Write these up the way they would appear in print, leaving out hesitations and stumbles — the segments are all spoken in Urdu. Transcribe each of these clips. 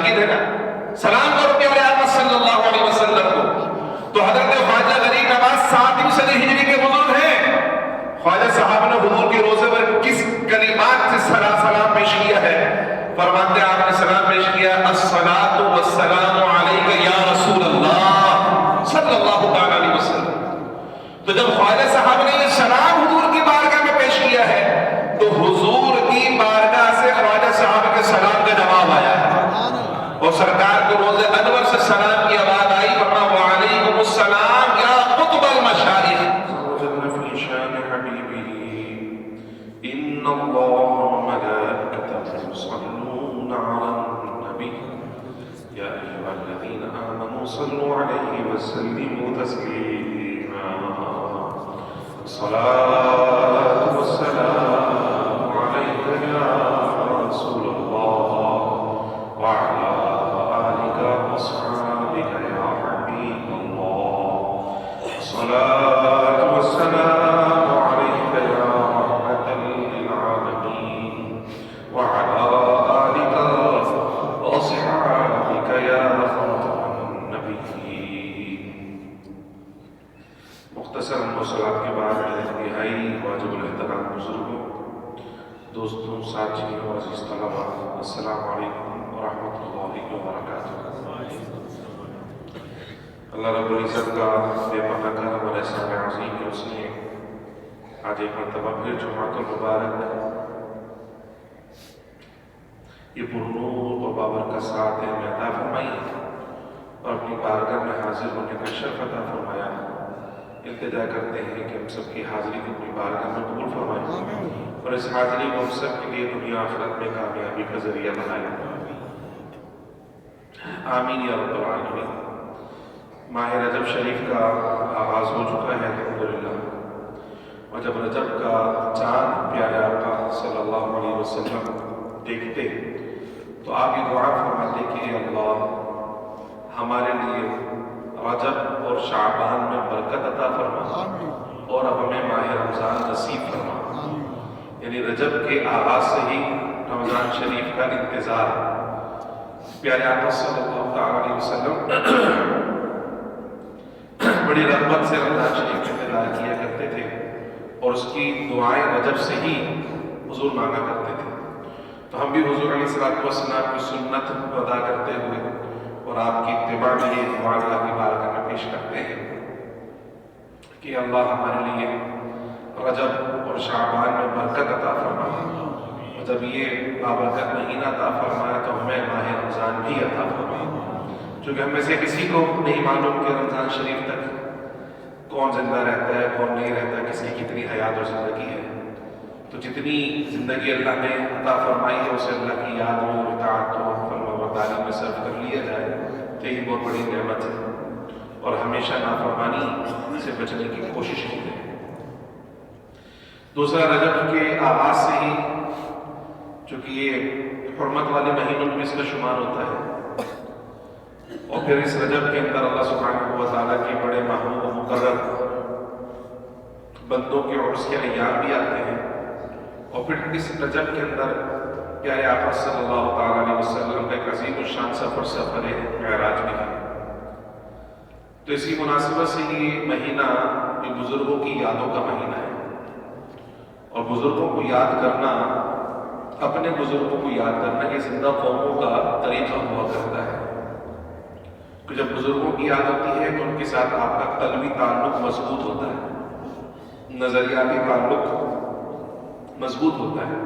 مسجد ہے نا، سلام کرو پیارے آقا صلی اللہ علیہ وسلم کو. تو حضرت خواجہ غریب نواز 7ویں صدی ہجری کے بزرگ ہیں. خواجہ صاحب نے حضور کے روزے پر کس کلمات سے سلام پیش کیا ہے؟ فرماتے ہیں آپ نے سلام پیش کیا الصلاۃ والسلام علیک یا رسول اللہ صلی اللہ تعالی علیہ وسلم. تو جب خواجہ صاحب نے یہ سلام حضور کی بارگاہ میں پیش کیا ہے تو حضور کی بارگاہ سے خواجہ صاحب کے سلام کا جواب آیا ہے اور سرکار کو روز انور سے سلام کی آواز آئی. فرمایا وعلیکم السلام یا قطب المشائخ. وجدنا فی شان حبیبہ ان اللہ وملائکتہ یصلون علی النبی یا ایھا الذین آمنوا صلوا علیہ وسلموا تسلیما. الصلاۃ والسلام علیک یا رسول اللہ وعلی آلک واصحابک یا حبیب اللہ. الصلاۃ والسلام علیک یا رحمۃ للعالمین وعلی آلک واصحابک یا خاتم النبیین. مختصر مصلات کے بعد انتہائی واجب الاحترام بزرگوں، دوستوں، ساتھیوں، عزیز طلباء، السلام علیکم ورحمۃ اللہ وبرکاتہ. اللہ رب العزت کا بے پناہ کرم اور احسان عظیم کہ اس نے آج ایک مرتبہ پھر جمعۃ المبارک یہ پرنور و بابرکت ساعت میں عطا فرمائی اور اپنی بارگاہ میں حاضر ہونے کا شرف عطا فرمایا. التجا کرتے ہیں کہ ہم سب کی حاضری کو اپنی بارگاہ میں قبول فرمائیں اور اس حاضری کو ہم سب کے لیے دنیا آخرت میں کامیابی کا ذریعہ بنائیں. آمین یا رب العالمین. ماہ رجب شریف کا آغاز ہو چکا ہے الحمدللہ، اور جب رجب کا چاند پیارے آقا صلی اللہ علیہ وسلم دیکھتے تو آپ یہ دعا فرماتے کہ اے اللہ ہمارے لیے رجب اور شعبان میں برکت عطا فرما اور اب ہمیں ماہ رمضان نصیب فرما. یعنی رجب کے آغاز سے ہی رمضان شریف کا انتظار. پیارے آقا صلی اللہ علیہ وسلم بڑی رغبت سے رمضان شریف کا انتظار کیا کرتے تھے اور اس کی دعائیں رجب سے ہی حضور مانگا کرتے تھے. تو ہم بھی حضور علیہ السلام کی سنت ادا کرتے ہوئے اور آپ کی اتباع میں یہ دعا اللہ کی بارگاہ میں پیش کرتے ہیں کہ اللہ ہمارے لیے رجب اور شعبان میں برکت عطا فرمائے، اور جب یہ بابرکت مہینہ عطا فرمایا تو ہمیں ماہ رمضان بھی عطا فرمائے. چونکہ ہم میں سے کسی کو نہیں معلوم کہ رمضان شریف تک کون زندہ رہتا ہے کون نہیں رہتا، کس کی کتنی حیات اور زندگی ہے. تو جتنی زندگی اللہ نے عطا فرمائی ہے اسے اللہ کی یاد میں اور اطاعت و فرما برداری میں صرف کر لیا جائے تو یہ بہت بڑی نعمت ہے، اور ہمیشہ نافرمانی سے بچنے کی کوشش کی ہے. دوسرا رجب کے آغاز سے ہی چونکہ یہ حرمت والے مہینوں میں اس کا شمار ہوتا ہے، اور پھر اس رجب کے اندر اللہ سبحانہ و تعالیٰ کے بڑے محبوب و مقرر بندوں کے عرس کے ایام بھی آتے ہیں، اور پھر اس رجب کے اندر پیارے آقا صلی اللہ تعالیٰ علیہ وسلم کا ایک عظیم الشان سفر معراج بھی ہے. تو اسی مناسبت سے یہ مہینہ یہ بزرگوں کی یادوں کا مہینہ ہے، اور بزرگوں کو یاد کرنا، اپنے بزرگوں کو یاد کرنا یہ زندہ قوموں کا طریقہ ہوا کرتا ہے. کہ جب بزرگوں کی یاد ہوتی ہے تو ان کے ساتھ آپ کا قلبی تعلق مضبوط ہوتا ہے، نظریاتی تعلق مضبوط ہوتا ہے،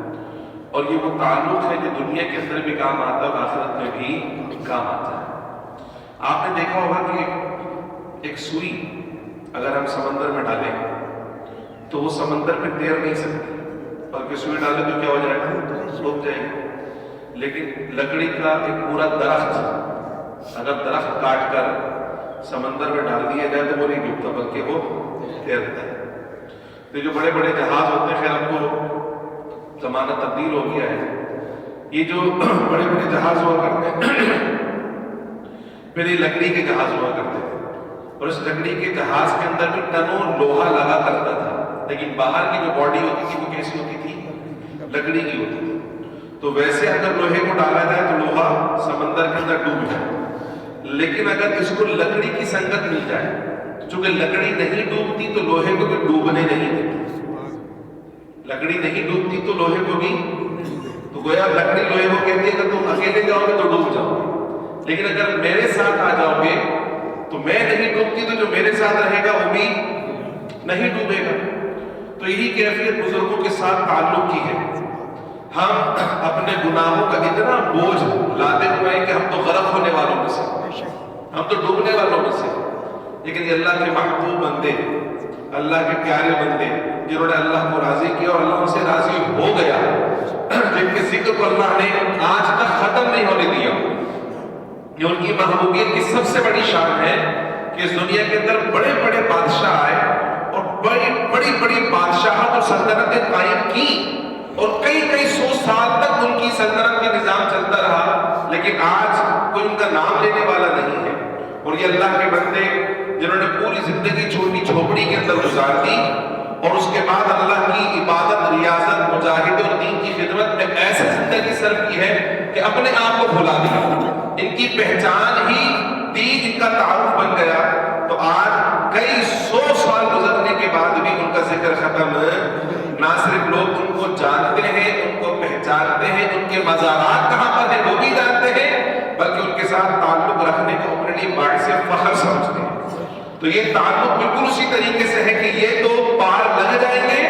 اور یہ وہ تعلق ہے جو دنیا کے اندر بھی کام آتا ہے اور آخرت میں بھی کام آتا ہے. آپ نے دیکھا ہوگا کہ ایک سوئی اگر ہم سمندر میں ڈالیں تو وہ سمندر میں تیر نہیں سکتی، بلکہ سوئی ڈالیں تو کیا ہو جائے گا؟ ڈوب جائے گا. لیکن لکڑی کا ایک پورا درخت اگر درخت کاٹ کر سمندر میں ڈال دیا جائے تو وہ نہیں ڈوبتا بلکہ وہ تیرتا ہے. تو جو بڑے بڑے جہاز ہوتے ہیں، خیر اب تو زمانہ تبدیل ہو گیا ہے، یہ جو بڑے بڑے جہاز ہوا کرتے ہیں پھر یہ لکڑی کے جہاز ہوا کرتے تھے، اور اس لکڑی کے جہاز کے اندر بھی ٹنوں لوہا لگا کرتا تھا، لیکن باہر کی جو باڈی ہوتی تھی وہ کیسی ہوتی تھی؟ لکڑی کی ہوتی تھی. تو ویسے اگر لوہے کو ڈالا جائے تو لوہا سمندر کے اندر ڈوب جائے، لیکن اگر اس کو لکڑی کی سنگت مل جائے، چونکہ لکڑی نہیں ڈوبتی تو لوہے کو بھی ڈوبنے نہیں دیتی، لکڑی نہیں ڈوبتی تو لوہے کو بھی، تو گویا لکڑی لوہے کو کہتی ہے کہ تم اکیلے جاؤ گے تو ڈوب جاؤ گے، لیکن اگر میرے ساتھ آ جاؤ گے تو میں نہیں ڈوبتی تو جو میرے ساتھ رہے گا وہ بھی نہیں ڈوبے گا۔ تو یہی کیفیت بزرگوں کے ساتھ تعلق کی ہے۔ ہم اپنے گناہوں کا اتنا بوجھ لاتے ہوئے ہیں کہ ہم تو غرق ہونے والوں میں سے، ہم تو ڈوبنے والوں میں سے، لیکن یہ اللہ کے محبوب بندے، اللہ کے پیارے بندے جنہوں نے اللہ کو راضی کیا اور اللہ ان سے راضی ہو گیا، جن کے ذکر کو اللہ نے آج تک ختم نہیں ہونے دیا۔ یہ ان کی محبوبیت کی سب سے بڑی شان ہے کہ اس دنیا کے اندر بڑے بڑے بادشاہ آئے اور بڑی بڑی بادشاہت اور سلطنتیں قائم کی، اور کئی سو سال تک ان کی سلطنت کا نظام چلتا رہا، لیکن آج کوئی ان کا نام لینے والا نہیں ہے۔ اور یہ اللہ کے بندے جنہوں نے پوری زندگی چھوٹی جھوپڑی کے اندر گزار دی اور اس کے بعد اللہ کی عبادت، ریاضت، مجاہدے اور دین کی خدمت میں ایسے زندگی صرف کی ہے کہ اپنے آپ کو بھلا دیا، ان کی پہچان ہی دین، ان کا تعارف بن گیا۔ تو آج کئی سو سال گزرنے کے بعد بھی ان کا ذکر ختم، نہ صرف لوگ ان کو جانتے ہیں، ان کو پہچانتے ہیں، ان کے مزارات کہاں پر ہیں وہ بھی جانتے ہیں، بلکہ ان کے ساتھ تعلق رکھنے کو اپنے لیے باعث فخر سمجھتے ہیں۔ تو یہ تعلق بالکل اسی طریقے سے ہے کہ یہ تو پار لگ جائیں گے،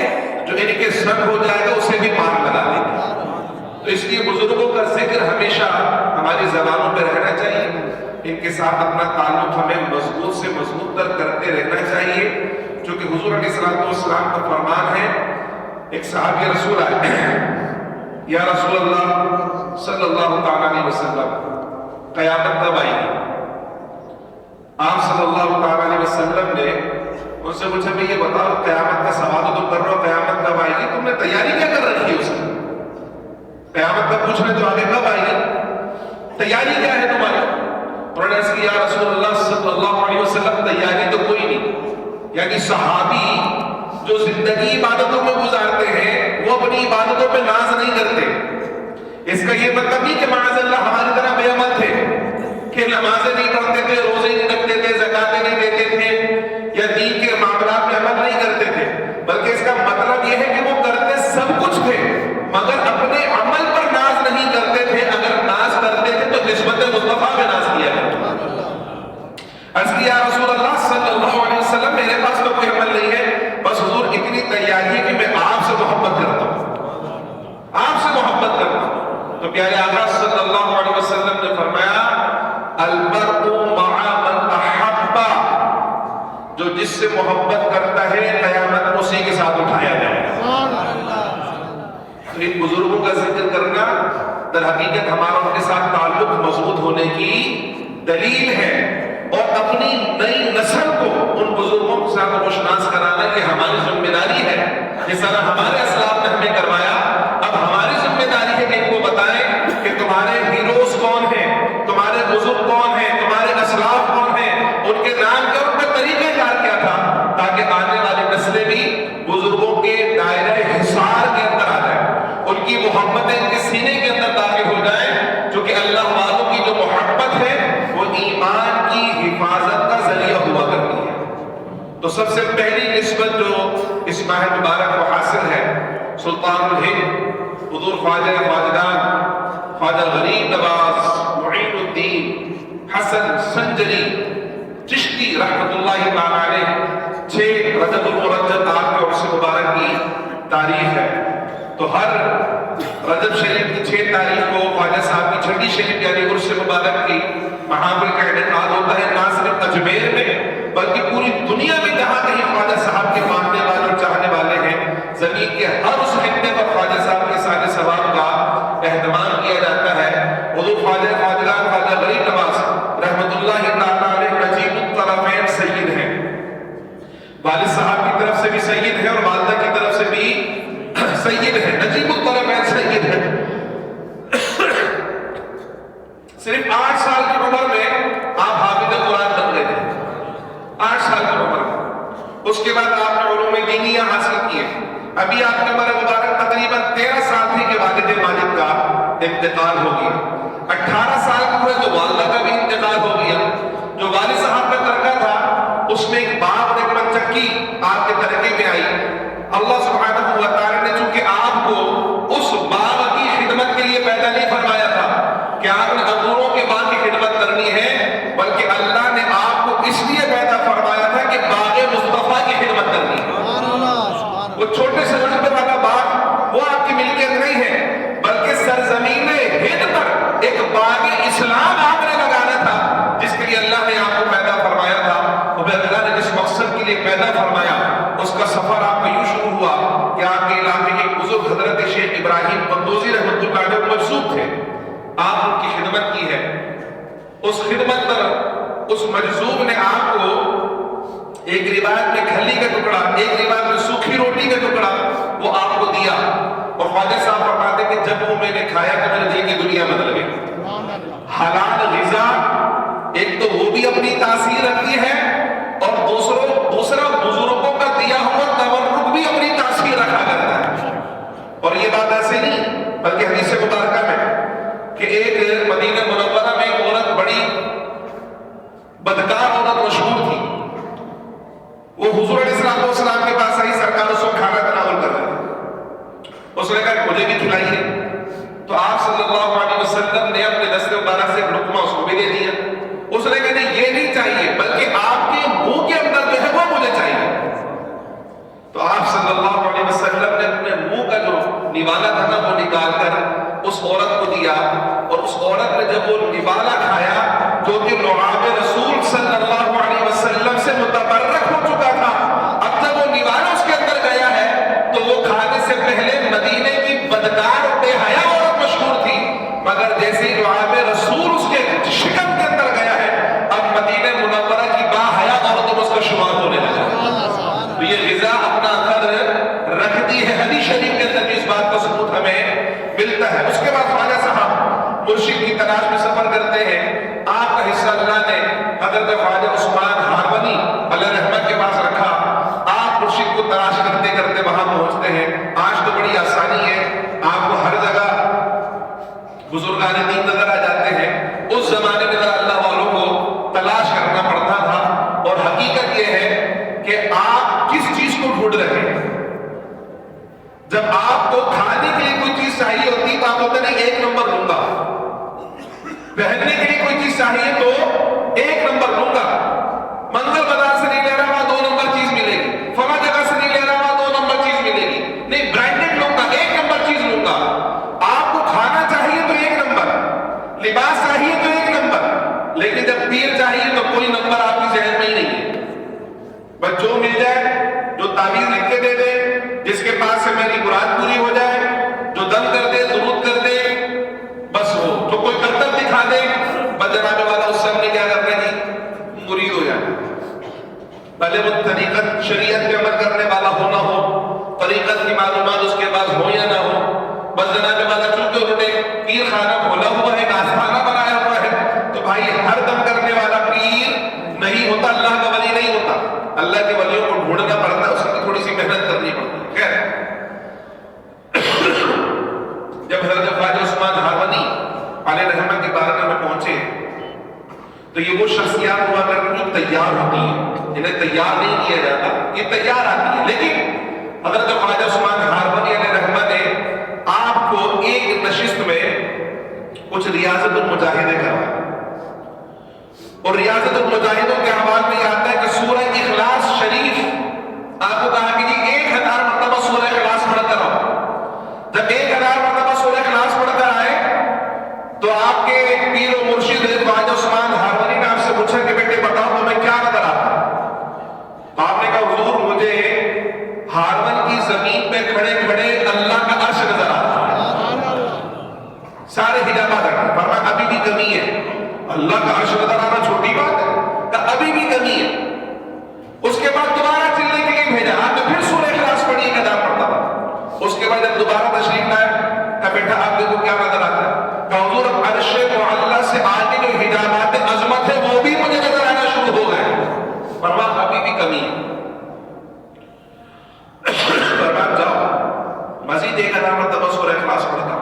جو ان کے سنگ ہو جائے گا اسے بھی پار لگا دیں گے۔ تو اس لیے بزرگوں کا ذکر ہمیشہ ہماری زبانوں پہ رہنا چاہیے، ان کے ساتھ اپنا تعلق ہمیں مضبوط سے مضبوط تر کرتے رہنا چاہیے، چونکہ حضور علیہ السلام کا فرمان ہے۔ ایک صحابی رسول آئے، یا رسول اللہ صلی اللہ تعالیٰ علیہ وسلم قیامت کب آئے گی؟ آپ صلی اللہ تعالیٰ علیہ وسلم نے ان سے پوچھا کہ یہ بتاؤ قیامت کا سوال تو تم کر رہے ہو، قیامت کب آئے گی؟ تم نے تیاری کیا کر رکھی ہے اس کی؟ قیامت کا پوچھ رہے تو آگے کب آئے گی؟ تیاری کیا ہے تمہاری؟ انہوں نے کہا یا رسول اللہ صلی اللہ علیہ وسلم تیاری تو کوئی نہیں، یعنی صحابی جو زندگی عبادتوں میں گزارتے ہیں وہ اپنی عبادتوں پہ ناز نہیں کرتے۔ اس کا یہ مطلب نہیں کہ معاذ اللہ ہماری طرح بے عمل تھے کہ نمازیں نہیں پڑھتے تھے، روزے نہیں رکھتے تھے، زکاتیں نہیں دیتے تھے، یا دین کے معاملات میں عمل نہیں کرتے تھے، بلکہ اس کا مطلب یہ ہے کہ وہ کرتے سب کچھ تھے مگر اپنے عمل پر ناز نہیں کرتے تھے۔ اگر ناز کرتے تھے تو نسبت مصطفیٰ پہ ناز کیا کرتے۔ عرض کیا یا رسول اللہ صلی اللہ علیہ وسلم میرے پاس تو کوئی عمل نہیں ہے، بس حضور اتنی تیاری ہے کہ میں آپ سے محبت کرتا ہوں، آپ سے محبت کرتا ہوں۔ تو پیارے آقا صلی اللہ علیہ وسلم نے فرمایا المرء مع من احب، جو جس سے محبت کرتا ہے قیامت اسی کے ساتھ اٹھایا جائے گا۔ تو ان بزرگوں کا ذکر کرنا در حقیقت ہمارا ان کے ساتھ تعلق مضبوط ہونے کی دلیل ہے، اور اپنی نئی نسل کو ان بزرگوں کے ساتھ روشناس کرانا یہ ہماری ذمہ داری ہے۔ جس طرح ہمارے اسلاف نے ہمیں کروایا، اب ہماری ذمہ داری ہے کہ ان کو بتائیں کہ تمہارے ہیروز کون ہیں، تمہارے بزرگ کون ہیں، تمہارے اسلاف کون ہیں، ان کے نام کیا، ان کا طریقہ کار کیا تھا، تاکہ آنے والی نسلیں بھی بزرگوں کے دائرہ حصار کے اندر آ جائیں، ان کی محبتیں ان کے سینے کے اندر داخل ہو جائیں، کیونکہ اللہ والوں کی جو محبت ہے وہ ایمان کی حفاظت کا ذریعہ ہوا کرتی ہے۔ تو سب سے پہلی نسبت جو اس ماہ مبارک کو حاصل ہے، سلطان الہند حضور خواجہ خواجگان خواجہ غریب نواز معین الدین حسن سنجری چشتی رحمۃ اللہ تعالی علیہ 6 رجب المرجب آپ کے عرس مبارک کی تاریخ ہے۔ تو ہر رجب شریف کی 6 تاریخ کو خواجہ صاحب کی چھٹی شریف یعنی عرس مبارک کی محافل کا انعقاد ہوتا ہے، نہ صرف اجمیر میں بلکہ پوری دنیا میں جہاں کہیں خواجہ صاحب کے ماننے والے اور چاہنے والے ہیں، زمین کے ہر اس خطے پر خواجہ صاحب کے سارے ثواب کا اہتمام کیا جاتا ہے۔ حضور خواجہ خواجگان خواجہ غریب نواز رحمۃ اللہ تعالی علیہ نجیب الطرفین سید ہیں، والد صاحب کی طرف سے بھی سید ہیں اور والدہ کی طرف سے بھی سید ہیں، نجیب الطرفین سید ہیں۔ صرف 8 سال کی عمر میں آپ حافظ قرآن بن گئے تھے، 8 سال کی عمر میں۔ اس کے بعد آپ نے علوم دینیہ حاصل کیے۔ ابھی آپ کی عمر مبارک تقریباً 13 سال تھی کہ والد ماجد کا انتقال ہو گیا. 18 سال کے ہوئے تو والدہ کا بھی انتقال ہو گیا. جو والد صاحب کا ترکہ تھا اس میں ایک باغ اور ایک پنچکی آپ کے ترکے میں آئی. اللہ سبحانہ و تعالی نے چونکہ آپ کو اس باغ کی خدمت کے لیے پیدا نہیں فرمایا تھا کہ آپ نے انگوروں کے باغ کی خدمت کرنی ہے، بلکہ اللہ نے آپ کو اس لیے پیدا فرمایا تھا کہ باغ مصطفیٰ کی خدمت کرنی ہے. وہ چھوٹے سے رقبے والا باغ وہ آپ کی ملکیت نہیں ہے، بلکہ سرزمین ہند پر ایک باغ اسلام آپ نے لگانا تھا جس کے لیے اللہ نے آپ کو پیدا فرمایا تھا. اور پھر اللہ نے جس مقصد کے لیے پیدا فرمایا اس کا سفر آپ کا یوں شروع ہوا کہ آپ کے علاقے کے بزرگ حضرت شیخ ابراہیم قندوزی رحمۃ اللہ علیہ مجذوب تھے. آپ ان کی خدمت کی ہے. اس خدمت پر اس مجذوب نے آپ کو ایک روایت میں کھلی کا ٹکڑا، ایک روایت میں سوکھی روٹی کا ٹکڑا وہ آپ کو دیا. اور خواجہ صاحب فرماتے کہ جب وہ میں نے کھایا تو میرے دل کی دنیا بدل گئی. حلال غذا ایک تو وہ بھی اپنی تاثیر رکھتی ہے اور دوسرا بزرگوں کا دیا ہوا تبرک بھی اپنی تاثیر رکھا کرتا ہے. اور یہ بات ایسے نہیں بلکہ حدیث مبارکہ میں کہ ایک مدینہ منورہ میں ایک عورت بڑی بدکار عورت مشہور تھی. وہ حضور علیہ السلام کے پاس آئی، سرکار اس کو کھانا تناول کر رہے تھے. اس نے کہا کہ مجھے بھی کھلائیے. تو آپ صلی اللہ علیہ وسلم نے اپنے دست مبارک سے لقمہ اس کو بھی دے دیا. اس نے کہا نہیں یہ نہیں چاہیے بلکہ آپ کے منہ کے اندر جو ہے وہ مجھے چاہیے. تو آپ صلی اللہ علیہ وسلم نے اپنے منہ کا جو نوالا تھا نا وہ نکال کر اس عورت کو دیا. اور اس عورت نے جب وہ نوالا کھایا جو کہ لعاب رسول صلی اللہ علیہ وسلم سے متبرک ہو چکا تھا، اب جب وہ نوالا اس کے اندر گیا ہے تو وہ کھانے سے پہلے مدینے کی بدکار بے حیا عورت مشہور تھی، مگر جیسے ہی لعاب رسول اس کے شکم کے اندر گیا ہے اب مدینہ منورہ کی با حیا عورتوں میں اس کا شمار ہونے لگا. تو یہ غذا اپنا اثر رکھتی ہے. حدیث شریف کے اندر اس بات کا ثبوت ہمیں ملتا ہے. اس کے بعد خواجہ صاحب مرشد کی تلاش میں سفر کرتے ہیں. آپ کا حصہ اللہ نے حضرت خواجہ عثمان ہارونی علیہ رحمت کے پاس رکھا. آپ مرشد کو تلاش کرتے کرتے وہاں پہنچتے ہیں. آج تو بڑی آسانی ہے، آپ کو ہر جگہ بزرگان دین نظر آ جاتے ہیں. اس زمانے میں اللہ والوں کو تلاش کرنا پڑتا تھا. اور حقیقت یہ ہے کہ آپ کس چیز کو ڈھونڈ رہے ہیں. جب آپ کو کھانے کے لیے کوئی چیز چاہیے ہوتی تو آپ ہوتے ہیں ایک نمبر لوں گا. پہننے کے لیے کوئی چیز چاہیے تو ایک نمبر لوں گا. منگل بازار سے نہیں لے رہا وہاں 2 نمبر چیز ملے گی. فلاں جگہ سے نہیں لے رہا وہاں 2 نمبر چیز ملے گی. نہیں برانڈیڈ لوں گا، 1 نمبر چیز لوں گا. آپ کو کھانا چاہیے تو 1 نمبر، لباس چاہیے تو 1 نمبر، لیکن جب پیر چاہیے تو کوئی نمبر آپ کی ذہن میں ہی نہیں ہے. بس جو مل جائے، جو تعویذ لکھ کے دے دے، جس کے پاس سے میری مراد پوری ہو جائے، جو دم کر دے درود کر دے بس وہ، جو کوئی کرتب دکھا دے بس جناب والا اس سے ہم نے کیا کرنا جی مرید ہو جائے. پہلے وہ طریقت شریعت پہ عمل کرنے والا ہونا ہو، طریقت کی معلومات اس کے پاس ہو یا نہ ہو، بس جناب والا چونکہ انہوں نے پیر خانہ کھولا ہوا ہے، ناسخانہ بنایا ہوا ہے تو بھائی ہر دم کرنے والا پیر نہیں ہوتا، اللہ کا ولی نہیں ہوتا. اللہ کے ولیوں کو ڈھونڈنا پڑتا ہے، اس کی تھوڑی سی محنت کرنی پڑتی ہے. خیر جب حضرت خواجہ عثمان ہارونی علیہ رحمت کی بارگاہ میں پہنچے تو یہ وہ شخصیات ہوا کرتی جو تیار ہوتی ہیں، انہیں تیار نہیں کیا جاتا، یہ تیار آتی ہے. لیکن حضرت خواجہ عثمان ہارونی علیہ رحمت نے آپ کو ایک نشست میں کچھ ریاضت المجاہدے کروایا. اور ریاضت المجاہدوں کے حوالے میں یہ آتا ہے کہ سورہ اخلاص شریف آپ کو کہا کہ جی 1000 مرتبہ سورہ اخلاص پڑھ کر آؤ. جب 1000 مرتبہ سورہ اخلاص پڑھ کر آئے تو آپ کے پیر و مرشد خواجہ عثمان ہارونی نے آپ سے پوچھا کہ بیٹے بتاؤ تمہیں کیا نظر آتا ہے؟ آپ نے کہا حضور مجھے ہارون کی زمین پہ کھڑے کھڑے اللہ کا عرش نظر آتا ہے. سارے حجابات ہٹا. فرمایا ابھی بھی کمی ہے. اللہ کا عرش نظر آنا چھوٹی بات ہے، کہ ابھی بھی کمی ہے. اس کے بعد دوبارہ چلنے کے لیے بھیجا. آپ نے پھر سورہ اخلاص پڑھی 1000 مرتبہ. اس کے بعد جب دوبارہ تشریف لائے کہا بیٹا آپ کو کیا نظر آتا ہے؟ کہ حضور اب عرش معلی سے آگے جو حجابات عظمت ہے وہ بھی مجھے نظر آنا شروع ہو گئے. فرمایا ابھی بھی کمی ہے. فرمایا جاؤ مزید 1000 مرتبہ سورہ اخلاص پڑھتا.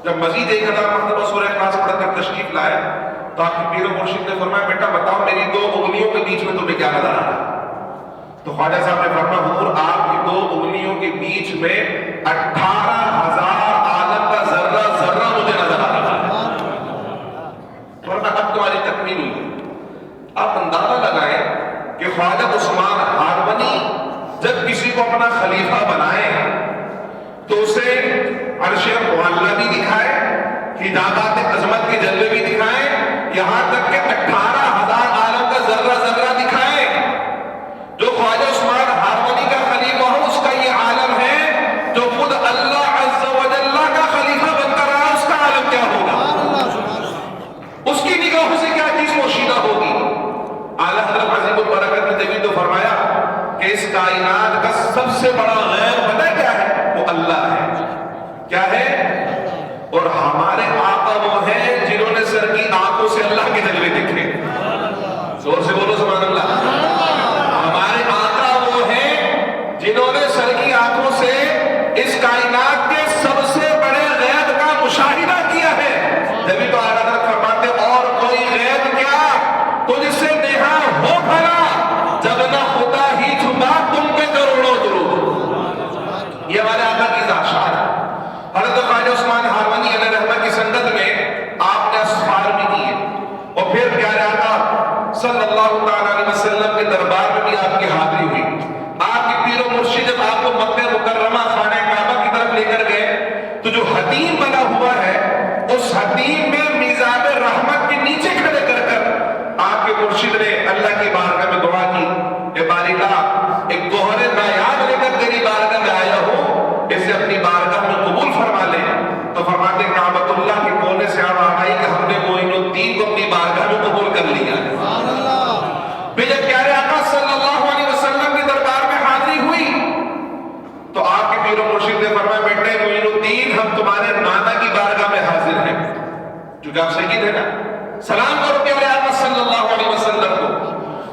جب مزید 1000 تو آپ کے پیر و مرشد نے فرمایا بیٹا بتاؤ میری دو انگلیوں کے بیچ میں تمہیں کیا نظر آ رہا ہے؟ تو خواجہ صاحب نے فرمایا حضور آپ کی دو انگلیوں کے بیچ میں 18,000 عالم کا ذرہ ذرہ مجھے نظر آ رہا ہے۔ ورنہ اب تمہاری تکمیل ہوئی۔ آپ اندازہ لگائیں کہ خواجہ عثمان ہارونی جب کسی کو اپنا خلیفہ بنائے تو اسے عرش معلیٰ بھی دکھائے، حجابات عظمت کے جلوے بھی دکھائے، یہاں تک کہ 18,000 عالم کا ذرہ ذرہ دکھائے۔ جو خواجہ عثمان ہارونی کا خلیفہ ہو اس کا یہ عالم ہے، جو خود اللہ عز و جل کا خلیفہ بن کر رہا اس کا عالم کیا ہوگا؟ اس کی نگاہوں سے کیا چیز پوشیدہ ہوگی؟ اعلیٰ حضرت عظیم البرکت نے جبھی تو فرمایا کہ اس کائنات کا سب سے بڑا غیب پتہ کیا ہے؟ وہ اللہ ہے۔ کیا ہے؟ اور ہمارے آقا وہ ہیں جنہوں نے سر کی آنکھوں سے اللہ کے جلوے دیکھے۔ زور سے بولو سبحان اللہ۔ ہمارے آقا وہ ہیں جنہوں نے سر کی آنکھوں سے اس کائنات کے سب سے بڑے غیب کا مشاہدہ کیا ہے۔ جبھی تو اعلیٰ حضرت فرماتے اور کوئی غیب کیا تجھ سے نہا ہو بھلا، جب نہ خدا ہی چھپا تم پہ کروڑوں درود۔ یہ ہمارے آقا کی ذات ہے۔ حضرت خواجہ عثمان ہارونی علیہ رحمہ کی سنگت میں آپ نے اسفار بھی کیے، اور پھر پیارے آقا صلی اللہ تعالیٰ علیہ وسلم کے دربار میں بھی آپ کی حاضری ہوئی۔ آپ کے پیر و مرشد جب آپ کو مکہ مکرمہ خانہ کعبہ کی طرف لے کر گئے تو جو حتیم بنا ہوا ہے اس حتیم میں میزاب رحمت کے نیچے کھڑے کر کر آپ کے مرشد نے اللہ کی بارگاہ میں دعا کی، اے باری اللہ ایک گوہر نایاب لے کر تیری بارگاہ میں آیا ہوں، اسے اپنی بارگاہ میں قبول فرما لے۔ تو فرماتے ہیں کعبۃ اللہ کے کونے سے آواز آئی کہ ہم نے معین الدین کو اپنی بارگاہ میں قبول کر لیا ہے۔ پھر جب پیارے آقا صلی اللہ علیہ وسلم کے دربار میں حاضری ہوئی تو آپ کے پیر و مرشد نے فرمایا بیٹے معین الدین ہم تمہارے نانا کی بارگاہ میں حاضر ہیں، چونکہ آپ سید ہیں نا، سلام کرو پیارے آقا صلی اللہ علیہ وسلم کو۔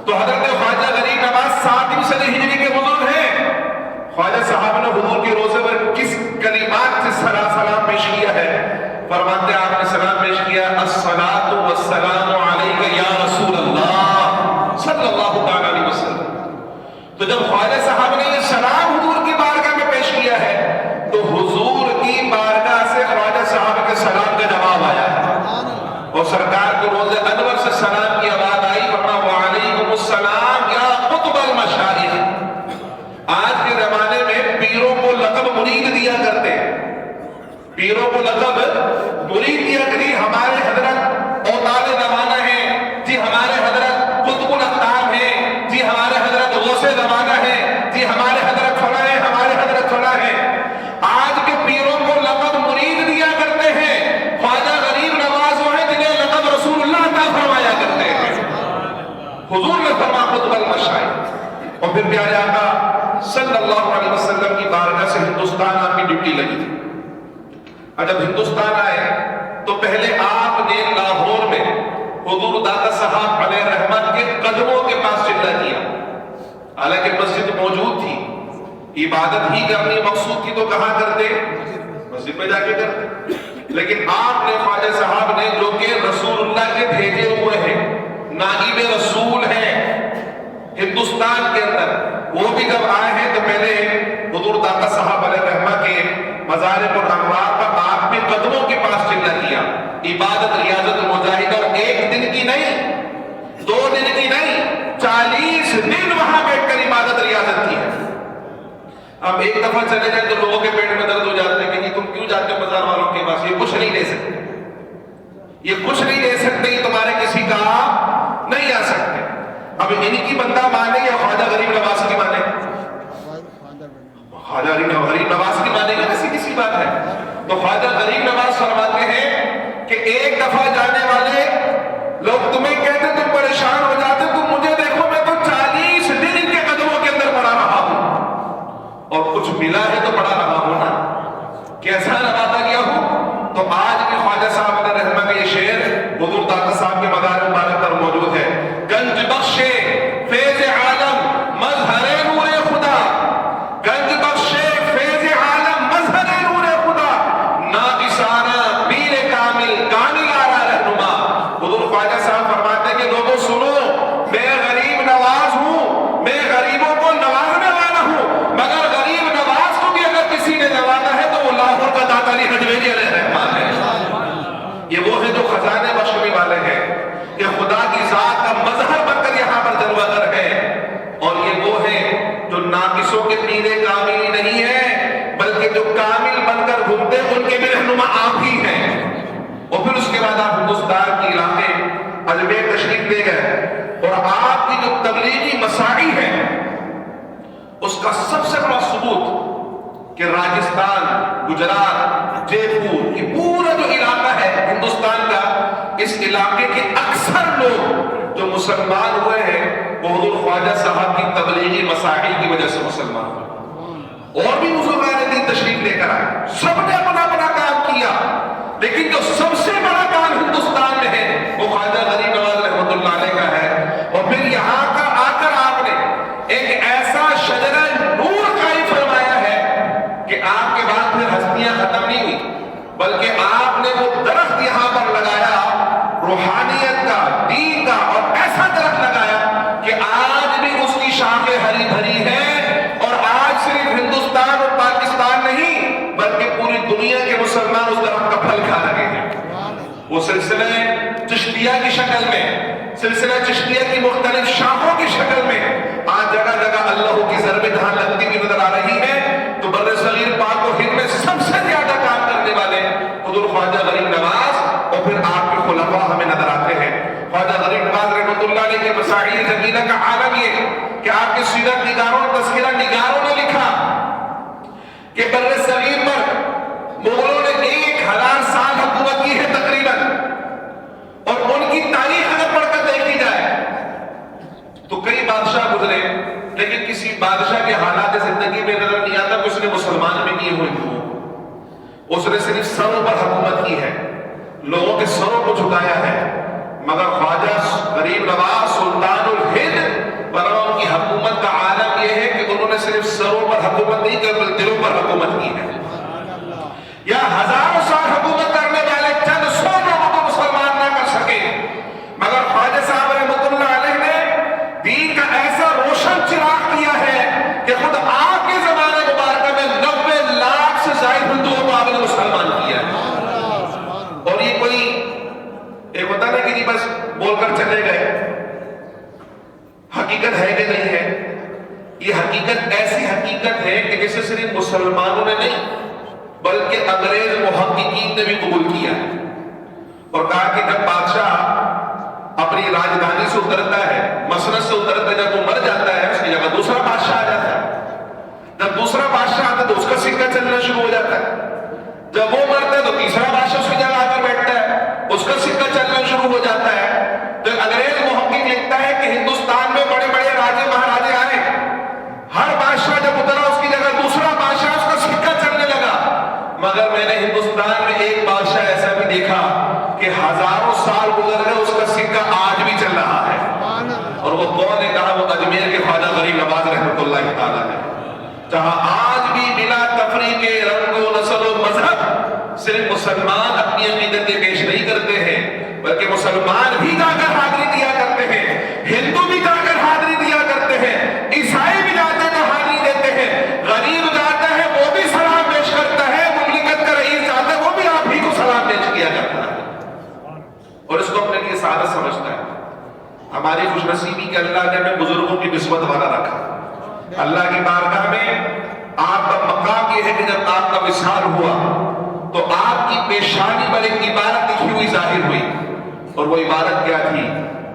تو حضرت خواجہ غریب نواز 7ویں صدی ہجری کے بزرگ ہیں۔ خواجہ صاحب نے حضور کے روزے پر کس کلمات سے سلام پیش کیا ہے؟ فرماتے ہیں آپ نے سلام پیش کیا الصلاۃ والسلام علیک یا رسول اللہ صلی اللہ تعالی علیہ وسلم۔ تو جب خواجہ صاحب نے یہ سلام حضور کی بارگاہ میں پیش کیا ہے تو حضور کی بارگاہ سے خواجہ صاحب کے سلام کا جواب آیا ہے، اور سرکار کے روزے انور سے سلام کی آواز آئی، فرمایا وعلیکم السلام یا قطب المشائخ۔ آج کے زمانے میں پیروں کو لقب مرید دیا کرتے ہیں، پیروں کو لقب مرید دیا کرتے ہیں، ہمارے حضرت اوتاد زمانہ ہیں جی، ہمارے حضرت قطب الاقطاب ہیں جی، ہمارے حضرت غوث زمانہ ہیں جی، ہمارے حضرت فلاں ہیں، ہمارے حضرت فلاں ہیں۔ آج کے پیروں کو لقب مرید دیا کرتے ہیں، خواجہ غریب نواز وہ ہیں جنہیں لقب رسول اللہ عطا فرمایا کرتے ہیں۔ حضور نے فرمایا قطب المشائخ، اور پھر پیارے آقا صلی اللہ علیہ وسلم کی بارگاہ سے ہندوستان آپ کی ڈیوٹی لگی تھی۔ اور جب ہندوستان آئے تو پہلے آپ نے لاہور میں حضور داتا صاحب علیہ رحمت کے قدموں کے پاس چلہ کیا، حالانکہ مسجد موجود تھی، عبادت ہی کرنی مقصود تھی تو کہاں کرتے؟ مسجد میں جا کے کرتے۔ لیکن آپ نے خواجہ صاحب نے جو کہ رسول اللہ کے بھیجے ہوئے ہیں، نائب رسول ہیں ہندوستان کے اندر، وہ بھی جب آئے ہیں تو پہلے حضور داتا صاحب علیہ رحمہ کے مزار پر انوار پر آپ کے قدموں کے پاس چلہ کیا، عبادت ریاضت مجاہدہ، اور ایک دن کی نہیں 2 دن کی نہیں 40 دن وہاں بیٹھ کر عبادت ریاضت کی ہے۔ اب ایک دفعہ چلے جائیں تو لوگوں کے پیٹ میں درد ہو جاتے ہیں کہ تم کیوں جاتے ہو بازار والوں کے پاس، یہ کچھ نہیں لے سکتے، یہ کچھ نہیں لے سکتے، یہ تمہارے کسی کام نہیں آ سکتے۔ اب ان کی بندہ مانے یا خواجہ غریب نواز کی مانے؟ خواجہ غریب نواز کی مانے گا، ایسی کسی بات ہے؟ تو خواجہ غریب نواز فرماتے ہیں کہ ایک دفعہ جانے والے لوگ تمہیں کہتے تم پریشان ہو جاتے، تم مجھے دیکھو میں تو 40 دن ان کے قدموں کے اندر پڑا رہا ہوں، اور کچھ ملا ہے تو پڑا رہا ہوں نا، کیسا نوازا گیا ہوں۔ تو آج بھی خواجہ صاحب علیہ رحمہ کا یہ شعر حضور داتا صاحب کے مدار مبارک پر موجود ہے، گنج بخشے فیض عالم مظہر نور خدا، گنج بخشے فیض عالم مظہر نور خدا، ناقصانہ پیر کامل کامل آرا رہنما، کہ خدا کی ذات کا مظہر بن کر یہاں پر جلوہ گر ہے، اور یہ وہ ہے جو ناقصوں کے پیرے کامل ہی نہیں ہے بلکہ جو کامل بن کر گھومتے ان کے بھی رہنما آپ ہی ہیں۔ اور پھر اس کے بعد آپ ہندوستان کے علاقے اجمیر تشریف لے گئے، اور آپ کی جو تبلیغی مساعی ہے اس کا سب سے بڑا ثبوت کہ راجستھان، گجرات، جے پور، یہ پورا جو علاقہ ہے ہندوستان کا، اس علاقے کے اکثر لوگ جو مسلمان ہوئے ہیں وہ حضور خواجہ صاحب کی تبلیغی مساعی کی وجہ سے مسلمان ہوئے۔ اور بھی بزرگان دین تشریف لے کر آئے، سب نے اپنا اپنا کام کیا، لیکن جو سب سے بڑا کام ہندوستان میں ہے وہ خواجہ غریب نواز رحمۃ اللہ علیہ کا ہے۔ اور پھر یہاں کا آ کر آپ نے ایک ایسا شجرہ نور قائم فرمایا ہے کہ آپ کے بعد پھر ہستیاں ختم نہیں ہوئی، بلکہ آپ نے وہ درخت یہاں پر لگایا روحانیت کا، دین کا، اور ایسا درخت لگایا کہ آج بھی اس کی شاخیں ہری بھری ہیں، اور آج صرف ہندوستان اور پاکستان نہیں بلکہ پوری دنیا کے مسلمان اس درخت کا پھل کھا رہے ہیں۔ وہ سلسلہ چشتیہ کی شکل میں، سلسلہ چشتیہ کی مختلف شاخوں کی شکل میں آج جگہ جگہ اللہ کی ضرب دھان لگتی ہوئی نظر آ رہی ہے۔ تو بر صغیر پاک و ہند میں سب سے زیادہ کام کرنے والے حضور خواجہ غریب نواز، اور پھر آپ کے خلفاء ہمیں نظر آتے ہیں۔ خواجہ غریب نواز رحمۃ اللہ علیہ کے مساعی زمینہ کا عالم یہ کہ آپ کے سیرت نگاروں، تذکرہ نگاروں نے لکھا کہ بر صغیر پر مغلوں نے 1000 سال حکومت کی ہے تقریباً، اور ان کی تاریخ اگر پڑھ کر دیکھی جائے تو کئی بادشاہ گزرے، لیکن کسی بادشاہ کے حالات زندگی میں نظر نہیں آتا کہ اس نے مسلمان بھی کیے ہوئے ہوں۔ اس نے صرف سروں پر حکومت کی ہے، لوگوں کے سروں کو جھکایا ہے، مگر خواجہ غریب نواز سلطان الہند پر ان کی حکومت کا عالم یہ ہے کہ انہوں نے صرف سروں پر حکومت نہیں کی بلکہ دلوں پر حکومت کی ہے۔ یا ہزاروں سال حکومت کرنے والے چند 100 لوگوں کو مسلمان نہ کر سکے، مگر خواجہ صاحب رحمۃ اللہ علیہ نے دین کا ایسا روشن چراغ کیا ہے کہ خود آپ کے زمانے مبارکہ میں 90 لاکھ سے زائد ہندوؤں کو آپ نے مسلمان کیا ہے۔ اور یہ کوئی ایک ہوتا ہے کہ نہیں بس بول کر چلے گئے، حقیقت ہے کہ نہیں ہے؟ یہ حقیقت ایسی حقیقت ہے کہ جسے صرف مسلمانوں نے نہیں بلکہ انگریز محققین نے بھی قبول کیا ہے، اور کہا کہ جب بادشاہ اپنی راجدھانی سے اترتا ہے، مسند سے اترتا ہے، جب وہ مر جاتا ہے اس کی جگہ دوسرا بادشاہ آ جاتا ہے، جب دوسرا بادشاہ آتا ہے تو اس کا سکہ چلنا شروع ہو جاتا ہے، جب وہ مرتا ہے تو تیسرا بادشاہ اس کی جگہ آ کر بیٹھتا ہے، اس کا سکہ چلنا شروع ہو جاتا ہے۔ تو انگریز محقق لکھتا ہے کہ ہندوستان میں بڑے بڑے راجے مہاراجے آئے، ہر بادشاہ جب اترا اس کی جگہ دوسرا بادشاہ اس کا سکہ چلنے لگا، مگر میں نے ہندوستان میں ایک بادشاہ ایسا بھی دیکھا کہ ہزاروں سال گزر گئے اس کا سکہ آج بھی چل رہا ہے، اور وہ کون نے کہا؟ وہ اجمیر کے خواجہ غریب نواز رحمۃ اللہ تعالیٰ ہے، جہاں آج بھی بلا تفریق رنگ و نسل و مذہب صرف مسلمان اپنی عقیدتیں پیش نہیں کرتے ہیں بلکہ مسلمان بھی جا کر حاضری دیا کرتے ہیں، ہندو بھی جا کر حاضری دیا کرتے ہیں، عیسائی بھی جاتے ہیں حاضری دیتے ہیں، غریب جاتا ہے وہ بھی سلام پیش کرتا ہے، مملکت کا رئیس جاتا ہے وہ بھی آپ ہی کو سلام پیش کیا جاتا ہے، اور اس کو اپنے لیے سعادت سمجھتا ہے۔ ہماری خوش نصیبی کہ اللہ نے ہمیں بزرگوں کی نسبت والا رکھا۔ اللہ کی بارگاہ میں آپ کا مقام یہ ہے کہ جب آپ کا وصال ہوا تو آپ کی پیشانی پر ایک عبارت لکھی ہوئی ظاہر ہوئی، اور وہ عبارت کیا تھی؟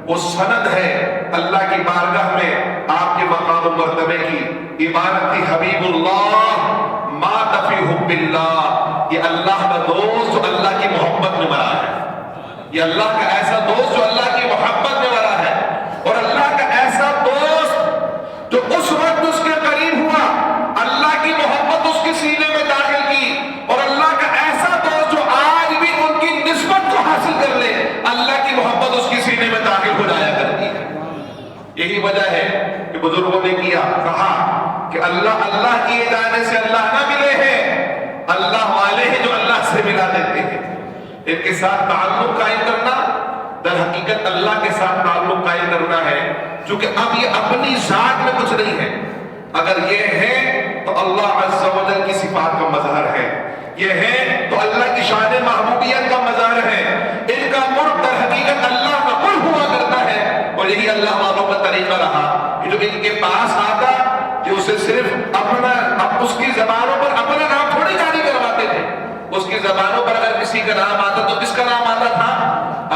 وہ سند ہے اللہ کی بارگاہ میں آپ کے مقام و مرتبے کی۔ عبارت تھی حبیب اللہ ما تفی حب اللہ، یہ اللہ کا دوست جو اللہ کی محبت میں مرا ہے، یہ اللہ کا ایسا دوست جو اللہ کی محبت میں مرا ہے، اور اللہ کا ایسا دوست جو اس وقت اس کے قریب ہوا اللہ کی محبت اس کے سینے میں داخل کی، اور اللہ کا ایسا دوست جو آج بھی ان کی نسبت کو حاصل کر لے اللہ کی محبت اس کے سینے میں داخل ہو جایا کرتی ہے۔ یہی وجہ ہے کہ بزرگوں نے کہا کہ اللہ کیے جانے سے اللہ نہ ملے ہیں، اللہ والے ہیں جو اللہ سے ملا دیتے ہیں۔ ان کے ساتھ تعلق قائم کرنا در حقیقت اللہ کے ساتھ تعلق قائم کرنا ہے، چونکہ اب یہ اپنی ذات میں کچھ نہیں ہے، اگر یہ ہے تو اللہ عز و جل کی صفات کا مظہر ہے، یہ ہے تو اللہ کی شان محبوبیت کا مظہر ہے، ان کا ملک در حقیقت اللہ کا قل هو یہی اللہ والوں کا طریقہ رہا کہ جو ان کے پاس آتا کہ اسے صرف اب اس کی زبانوں پر اپنا نام تھوڑی جاری کرواتے تھے. اس کی زبانوں پر اگر کسی کا نام آتا تو کس کا نام آتا تھا؟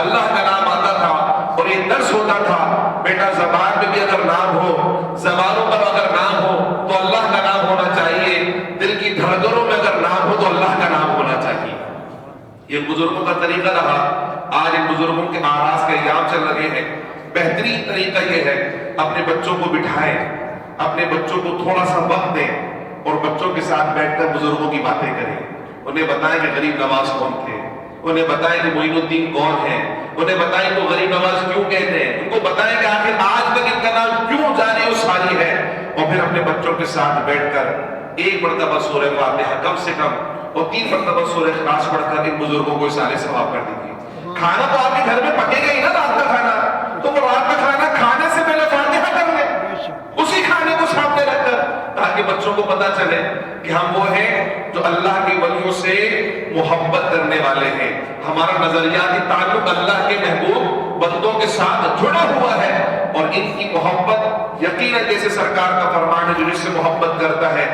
اللہ کا نام آتا تھا. اور یہ درس ہوتا تھا بیٹا زبان میں بھی اگر نام ہو, زبانوں پر اگر نام ہو تو اللہ کا نام ہونا چاہیے, دل کی دھڑکنوں میں اگر نام ہو تو اللہ کا نام ہونا چاہیے. یہ بزرگوں کا طریقہ رہا. آج ان بزرگوں کے آراز کے ایام چل رہے ہیں. بہترین طریقہ یہ ہے اپنے بچوں کو بٹھائیں, اپنے بچوں کو تھوڑا سا وقت دیں اور بچوں کے ساتھ بیٹھ کر بزرگوں کی باتیں کریں. انہیں بتائیں کہ غریب نواز کون تھے, انہیں بتائیں کہ معین الدین کون ہے, انہیں بتائیں کہ غریب نواز کیوں کہتے ہیں, ان کو بتائیں کہ آخر آج تک ان کا نام کیوں جاری و ساری ہے. اور پھر اپنے بچوں کے ساتھ بیٹھ کر ایک مرتبہ سورہ فاتحہ کم سے کم اور 3 مرتبہ سورہ اخلاص پڑھ کر ان بزرگوں کو اصالے ثواب کر دیجیے. کھانا تو آپ کے گھر میں پکے گا ہی نا رات کا کھانا, تو وہ رات کا کھانا کھانے سے پہلے فاتحہ کر لیں, اسی کھانے کو سامنے رکھ کر, تاکہ بچوں کو پتا چلے کہ ہم وہ ہیں جو اللہ کے ولیوں سے محبت کرنے والے ہیں. ہمارا نظریاتی تعلق اللہ کے محبوب بندوں کے ساتھ جڑا ہوا ہے, اور ان کی محبت یقیناً جیسے سرکار کا فرمان ہے جو جس سے محبت کرتا ہے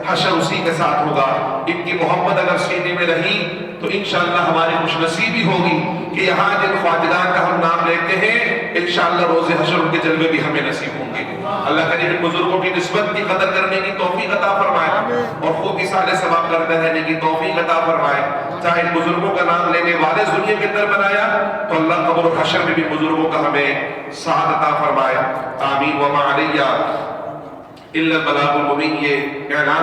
حشر اسی کے ساتھ ہوگا. ان کی محبت اگر سینے میں رہی تو انشاءاللہ ہماری خوش نصیبی ہوگی کہ یہاں جن خواجگان کا ہم نام لیتے ہیں انشاءاللہ روز حشر ان کے جلوے بھی ہمیں نصیب ہوں گے. اللہ کریم ان بزرگوں کی نسبت کی قدر کرنے کی توفیق عطا فرمائے اور خوب اصالے ثواب کرتے رہنے کی توفیق عطا فرمائے. چاہے ان بزرگوں کا نام لینے والے دنیا کے اندر بنایا تو اللہ قبر و حشر میں بھی بزرگوں کا ہمیں ساتھ عطا فرمائے. آمین. وما علیہ الا البلاغ المبین. یہ اعلان